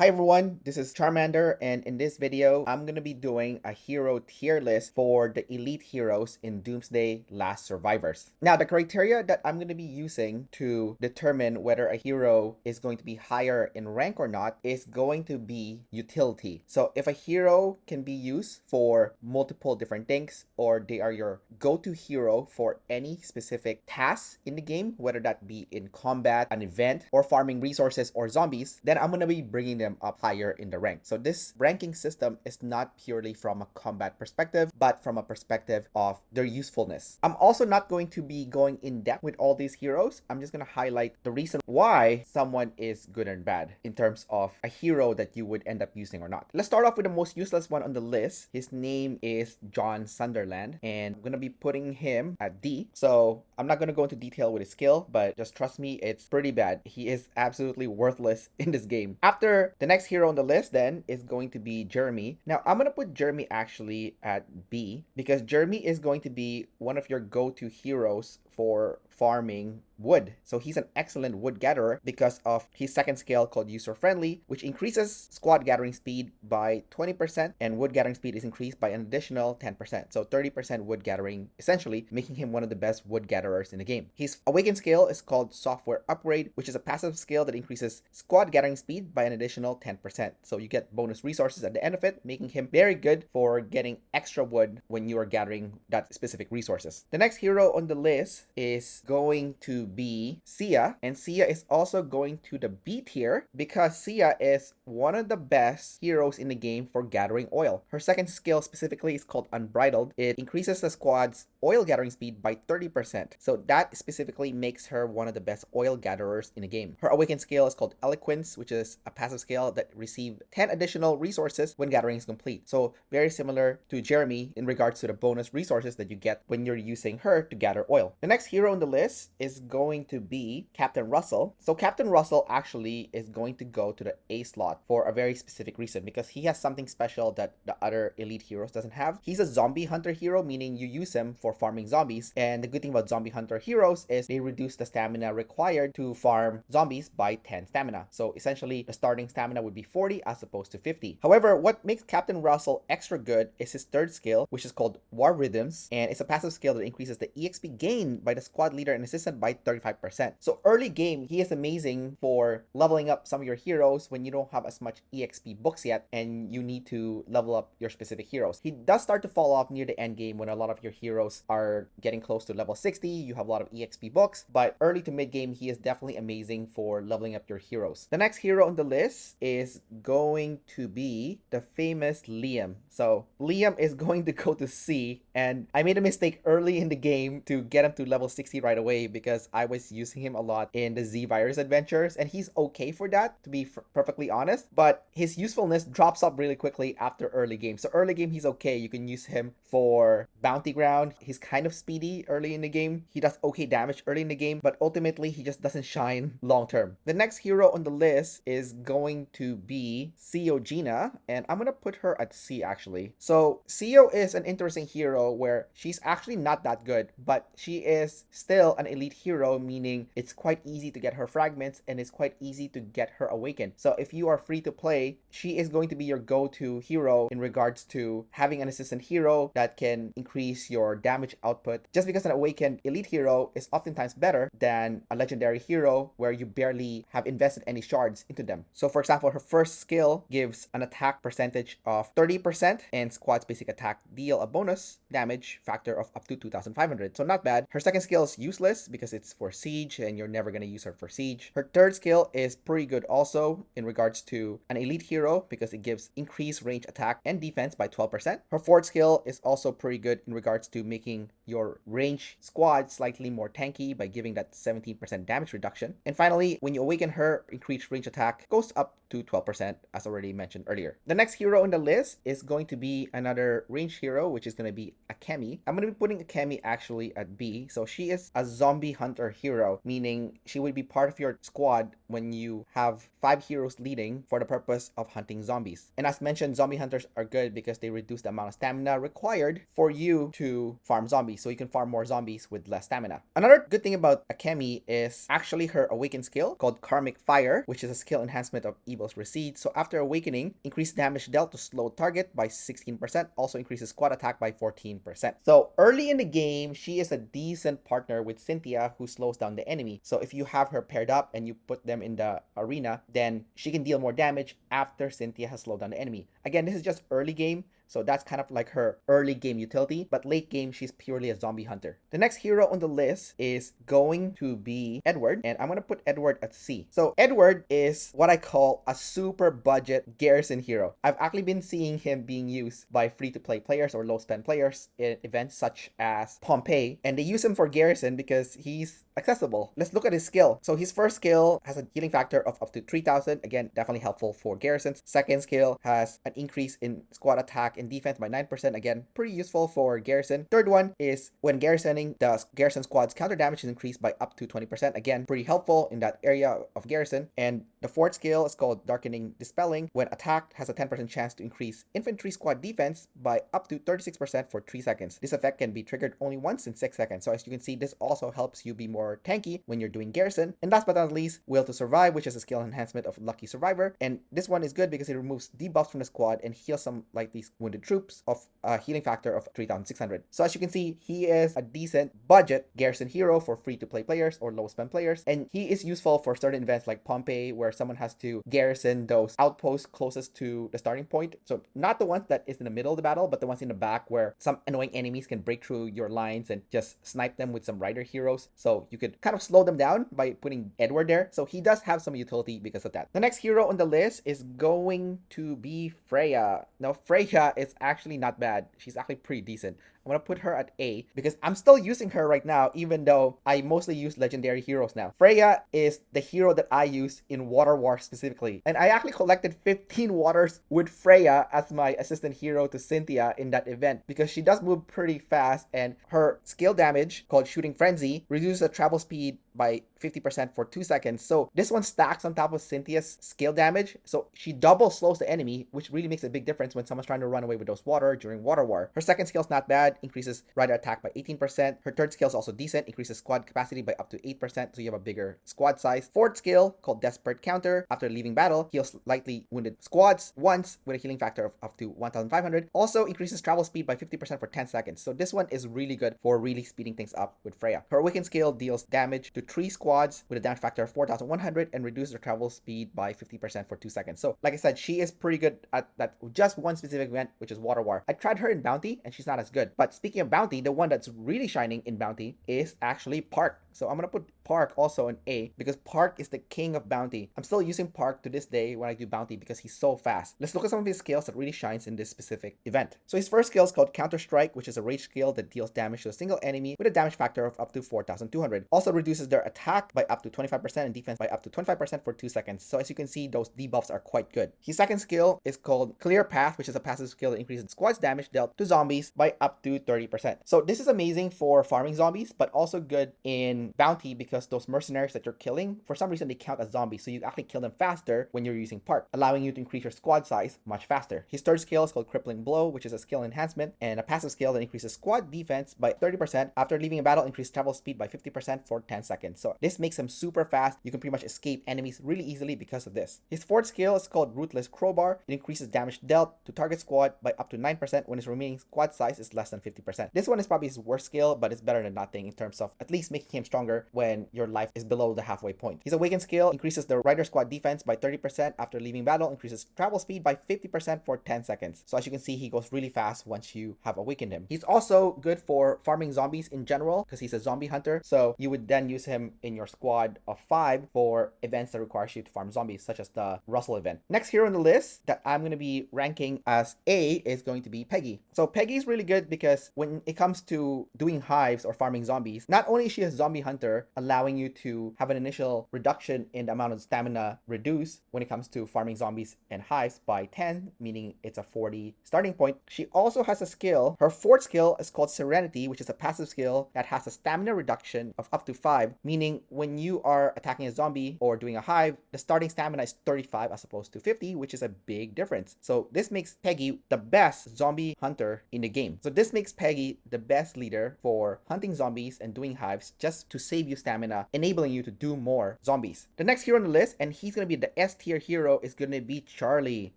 Hi everyone, this is Charmander, and in this video, I'm going to be doing a hero tier list for the elite heroes in Doomsday Last Survivors. Now, the criteria that I'm going to be using to determine whether a hero is going to be higher in rank or not is going to be utility. So if a hero can be used for multiple different things, or they are your go-to hero for any specific task in the game, whether that be in combat, an event, or farming resources or zombies, then I'm going to be bringing them up higher in the rank. So this ranking system is not purely from a combat perspective, but from a perspective of their usefulness. I'm also not going to be going in depth with all these heroes. I'm just going to highlight the reason why someone is good and bad in terms of a hero that you would end up using or not. Let's start off with the most useless one on the list. His name is John Sunderland, and I'm going to be putting him at D. So I'm not going to go into detail with his skill, but just trust me, it's pretty bad. He is absolutely worthless in this game. After the next hero on the list then is going to be Jeremy. Now I'm going to put Jeremy actually at B because Jeremy is going to be one of your go-to heroes for farming wood. So he's an excellent wood gatherer because of his second skill called user friendly, which increases squad gathering speed by 20%, and wood gathering speed is increased by an additional 10%. So 30% wood gathering, essentially making him one of the best wood gatherers in the game. His awakened skill is called software upgrade, which is a passive skill that increases squad gathering speed by an additional 10%. So you get bonus resources at the end of it, making him very good for getting extra wood when you are gathering that specific resources. The next hero on the list is going to be Sia, and Sia is also going to the B tier because Sia is one of the best heroes in the game for gathering oil. Her second skill specifically is called Unbridled. It increases the squad's oil gathering speed by 30%. So that specifically makes her one of the best oil gatherers in the game. Her awakened skill is called Eloquence, which is a passive skill that receives 10 additional resources when gathering is complete. So very similar to Jeremy in regards to the bonus resources that you get when you're using her to gather oil. The next hero on the list is going to be Captain Russell. So Captain Russell actually is going to go to the A slot for a very specific reason because he has something special that the other elite heroes doesn't have. He's a zombie hunter hero, meaning you use him for farming zombies, and the good thing about zombie hunter heroes is they reduce the stamina required to farm zombies by 10 stamina. So essentially the starting stamina would be 40 as opposed to 50. However, what makes Captain Russell extra good is his third skill, which is called War Rhythms, and it's a passive skill that increases the EXP gained by the squad leader and assistant by 35%. So early game, he is amazing for leveling up some of your heroes when you don't have as much EXP books yet and you need to level up your specific heroes. He does start to fall off near the end game when a lot of your heroes are getting close to level 60, you have a lot of EXP books, but early to mid game, he is definitely amazing for leveling up your heroes. The next hero on the list is going to be the famous Liam. So Liam is going to go to C, and I made a mistake early in the game to get him to level 60 right away because I was using him a lot in the Z Virus adventures, and he's okay for that, to be perfectly honest, but his usefulness drops up really quickly after early game. So early game, he's okay. You can use him for bounty ground. He's kind of speedy early in the game. He does okay damage early in the game, but ultimately he just doesn't shine long term. The next hero on the list is going to be Seo Gina, and I'm gonna put her at C actually. So Seo is an interesting hero where she's actually not that good, but she is still an elite hero, meaning it's quite easy to get her fragments and it's quite easy to get her awakened. So if you are free to play, she is going to be your go-to hero in regards to having an assistant hero that can increase your damage output, just because an awakened elite hero is oftentimes better than a legendary hero where you barely have invested any shards into them. So for example, her first skill gives an attack percentage of 30% and squad's basic attack deal a bonus damage factor of up to 2500. So not bad. Her second skill is useless because it's for siege and you're never going to use her for siege. Her third skill is pretty good also in regards to an elite hero because it gives increased range attack and defense by 12%. Her fourth skill is also pretty good in regards to making your range squad slightly more tanky by giving that 17% damage reduction. And finally, when you awaken her, increased range attack goes up to 12%, as already mentioned earlier. The next hero on the list is going to be another range hero, which is going to be Aami. I'm going to be putting Aami actually at B. So So she is a zombie hunter hero, meaning she would be part of your squad when you have 5 heroes leading for the purpose of hunting zombies. And as mentioned, zombie hunters are good because they reduce the amount of stamina required for you to farm zombies, so you can farm more zombies with less stamina. Another good thing about Aami is actually her awakened skill called Karmic Fire, which is a skill enhancement of Evil's Recede. So after awakening, increased damage dealt to slow target by 16%, also increases squad attack by 14%. So early in the game, she is a decent partner with Cynthia who slows down the enemy. So if you have her paired up and you put them in the arena, then she can deal more damage after Cynthia has slowed down the enemy. Again, this is just early game, so that's kind of like her early game utility, but late game, she's purely a zombie hunter. The next hero on the list is going to be Edward, and I'm going to put Edward at C. So Edward is what I call a super budget Garrison hero. I've actually been seeing him being used by free-to-play players or low-spend players in events such as Pompeii, and they use him for Garrison because he's accessible. Let's look at his skill. So his first skill has a healing factor of up to 3,000. Again, definitely helpful for Garrisons. Second skill has an increase in squad attack and defense by 9%. Again, pretty useful for Garrison. Third one is when garrisoning, the Garrison squad's counter damage is increased by up to 20%. Again, pretty helpful in that area of Garrison. And the fourth skill is called Darkening Dispelling. When attacked, has a 10% chance to increase infantry squad defense by up to 36% for 3 seconds. This effect can be triggered only once in 6 seconds. So as you can see, this also helps you be more tanky when you're doing Garrison. And last but not least, Will to Survive, which is a skill enhancement of Lucky Survivor. And this one is good because it removes debuffs from the squad and heals some like these wounded troops of a healing factor of 3,600. So as you can see, he is a decent budget Garrison hero for free-to-play players or low-spend players. And he is useful for certain events like Pompeii, where someone has to garrison those outposts closest to the starting point. So not the ones that is in the middle of the battle, but the ones in the back where some annoying enemies can break through your lines and just snipe them with some rider heroes. So you could kind of slow them down by putting Edward there. So he does have some utility because of that. The next hero on the list is going to be Freya. Now Freya is actually not bad. She's actually pretty decent. I'm gonna put her at A because I'm still using her right now, even though I mostly use legendary heroes now. Freya is the hero that I use in Water War specifically. And I actually collected 15 waters with Freya as my assistant hero to Cynthia in that event because she does move pretty fast, and her skill damage called Shooting Frenzy reduces the travel speed by 50% for 2 seconds. So this one stacks on top of Cynthia's skill damage. So she double slows the enemy, which really makes a big difference when someone's trying to run away with those water during Water War. Her second skill is not bad, increases rider attack by 18%. Her third skill is also decent, increases squad capacity by up to 8%, so you have a bigger squad size. Fourth skill, called Desperate Counter, after leaving battle, heals lightly wounded squads once with a healing factor of up to 1,500. Also increases travel speed by 50% for 10 seconds. So this one is really good for really speeding things up with Freya. Her Awakened skill deals damage to 3 squads with a damage factor of 4,100 and reduces their travel speed by 50% for 2 seconds. So like I said, she is pretty good at that just one specific event, which is Water War. I tried her in Bounty and she's not as good. But speaking of Bounty, the one that's really shining in Bounty is actually Park. So I'm gonna put Park also an A because Park is the king of Bounty. I'm still using Park to this day when I do Bounty because he's so fast. Let's look at some of his skills that really shines in this specific event. So his first skill is called Counter Strike, which is a rage skill that deals damage to a single enemy with a damage factor of up to 4,200. Also reduces their attack by up to 25% and defense by up to 25% for 2 seconds. So as you can see, those debuffs are quite good. His second skill is called Clear Path, which is a passive skill that increases squad's damage dealt to zombies by up to 30%. So this is amazing for farming zombies, but also good in Bounty because those mercenaries that you're killing, for some reason they count as zombies, so you actually kill them faster when you're using Park, allowing you to increase your squad size much faster. His third skill is called Crippling Blow, which is a skill enhancement and a passive skill that increases squad defense by 30%. After leaving a battle, increase travel speed by 50% for 10 seconds. So this makes him super fast. You can pretty much escape enemies really easily because of this. His fourth skill is called Ruthless Crowbar. It increases damage dealt to target squad by up to 9% when his remaining squad size is less than 50%. This one is probably his worst skill, but it's better than nothing in terms of at least making him stronger when your life is below the halfway point. His Awakened skill increases the rider squad defense by 30% after leaving battle, increases travel speed by 50% for 10 seconds. So as you can see, he goes really fast once you have awakened him. He's also good for farming zombies in general because he's a zombie hunter. So you would then use him in your squad of 5 for events that requires you to farm zombies, such as the Russell event. Next hero on the list that I'm going to be ranking as A is going to be Peggy. So Peggy is really good because when it comes to doing hives or farming zombies, not only is she a zombie zombie hunter, allowing you to have an initial reduction in the amount of stamina reduced when it comes to farming zombies and hives by 10, meaning it's a 40 starting point. She also has a skill. Her fourth skill is called Serenity, which is a passive skill that has a stamina reduction of up to 5, meaning when you are attacking a zombie or doing a hive, the starting stamina is 35 as opposed to 50, which is a big difference. So this makes Peggy the best zombie hunter in the game. So this makes Peggy the best leader for hunting zombies and doing hives just to save you stamina, enabling you to do more zombies. The next hero on the list, and he's going to be the S tier hero, is going to be Charlie.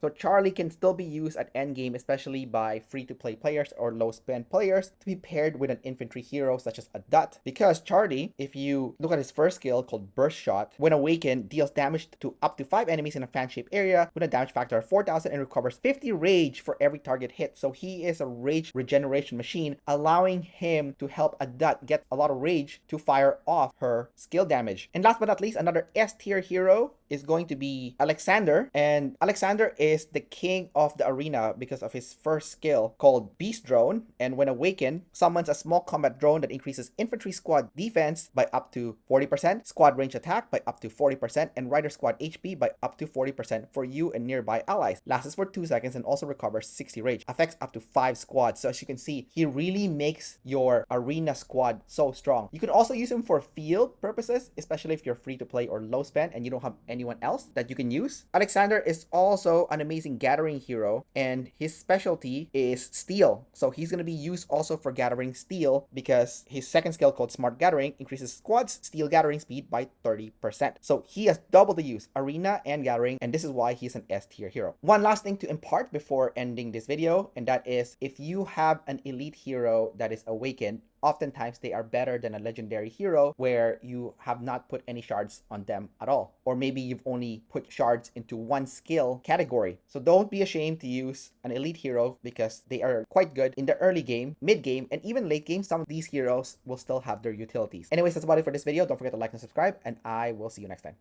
So Charlie can still be used at endgame, especially by free-to-play players or low-spend players, to be paired with an infantry hero such as a Dut. Because Charlie, if you look at his first skill called Burst Shot, when awakened, deals damage to up to 5 enemies in a fan-shaped area with a damage factor of 4,000 and recovers 50 rage for every target hit. So he is a rage regeneration machine, allowing him to help a Dut get a lot of rage to fire off her skill damage. And last but not least, another S tier hero is going to be Alexander, and Alexander is the king of the arena because of his first skill called Beast Drone, and when awakened, summons a small combat drone that increases infantry squad defense by up to 40%, squad range attack by up to 40%, and rider squad HP by up to 40% for you and nearby allies. Lasts for 2 seconds and also recovers 60 rage. Affects up to 5 squads. So as you can see, he really makes your arena squad so strong. You can also use him for field purposes, especially if you're free to play or low spend and you don't have anyone else that you can use. Alexander is also an amazing gathering hero, and his specialty is steel. So he's going to be used also for gathering steel because his second skill called Smart Gathering increases squad's steel gathering speed by 30%. So he has double the use, arena and gathering, and this is why he's an S tier hero. One last thing to impart before ending this video, and that is if you have an elite hero that is awakened, oftentimes they are better than a legendary hero where you have not put any shards on them at all. Or maybe you've only put shards into one skill category. So don't be ashamed to use an elite hero because they are quite good in the early game, mid game, and even late game. Some of these heroes will still have their utilities. Anyways, that's about it for this video. Don't forget to like and subscribe, and I will see you next time.